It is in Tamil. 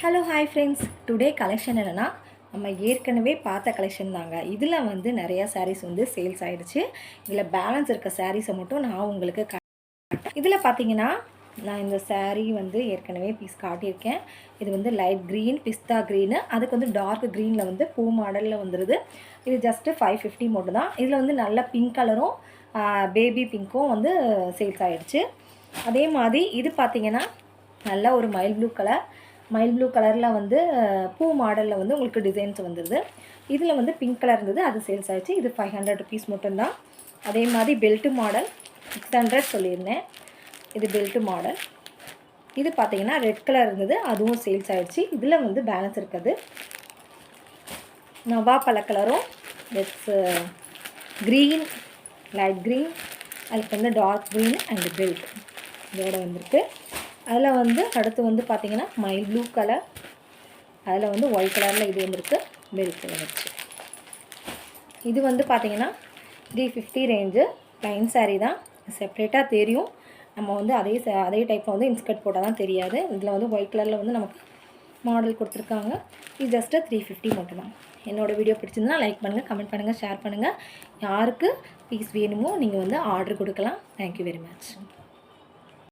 Hello hi friends, today collection என்னென்னா நம்ம ஏற்கனவே பார்த்த கலெக்ஷன் தாங்க. இதில் வந்து நிறையா சாரீஸ் வந்து சேல்ஸ் ஆகிடுச்சு. இதில் பேலன்ஸ் இருக்க சாரீஸை மட்டும் நான் உங்களுக்கு இதில் பார்த்தீங்கன்னா நான் இந்த சாரீ வந்து ஏற்கனவே பீஸ் காட்டியிருக்கேன். இது வந்து லைட் க்ரீன், பிஸ்தா க்ரீனு, அதுக்கு வந்து டார்க் க்ரீனில் வந்து பூ மாடலில் வந்துடுது. இது ஜஸ்ட்டு 550 மட்டும் தான். இதில் வந்து நல்ல பிங்க் கலரும் பேபி பிங்க்கும் வந்து சேல்ஸ் ஆகிடுச்சு. அதே மாதிரி இது பார்த்திங்கன்னா நல்ல ஒரு மைல் ப்ளூ கலரில் வந்து பூ மாடலில் வந்து உங்களுக்கு டிசைன்ஸ் வந்துடுது. இதில் வந்து பிங்க் கலர் இருந்தது, அது சேல்ஸ் ஆகிடுச்சு. இது 500 ருபீஸ் மட்டும்தான். அதே மாதிரி பெல்ட்டு மாடல் 600 சொல்லியிருந்தேன். இது பெல்ட்டு மாடல். இது பார்த்திங்கன்னா ரெட் கலர் இருந்தது, அதுவும் சேல்ஸ் ஆகிடுச்சு. இதில் வந்து பேலன்ஸ் இருக்குது. நவா பழ கலரும் வித் க்ரீன், லைட் க்ரீன், அதுக்கு வந்து டார்க் க்ரீன் அண்ட் பெல்ட் இதோட வந்திருக்கு. அதில் வந்து அடுத்து வந்து பார்த்திங்கன்னா மைல் ப்ளூ கலர், அதில் வந்து ஒயிட் கலரில் இது வந்துருக்கு, பெல்ட் வந்துருச்சு. இது வந்து பார்த்திங்கன்னா 350 ரேஞ்சு, ப்ளைன் சாரீ தான். செப்ரேட்டாக தெரியும். நம்ம வந்து அதே டைப்பில் வந்து இன்ஸ்கர்ட் போட்டால் தான் தெரியாது. இதில் வந்து ஒயிட் கலரில் வந்து நமக்கு மாடல் கொடுத்துருக்காங்க. இது ஜஸ்ட்டு 350 மட்டும்தான். என்னோடய வீடியோ பிடிச்சிருந்தா லைக் பண்ணுங்கள், கமெண்ட் பண்ணுங்கள், ஷேர் பண்ணுங்கள். யாருக்கு பீஸ் வேணுமோ நீங்கள் வந்து ஆர்டர் கொடுக்கலாம். Thank you very much.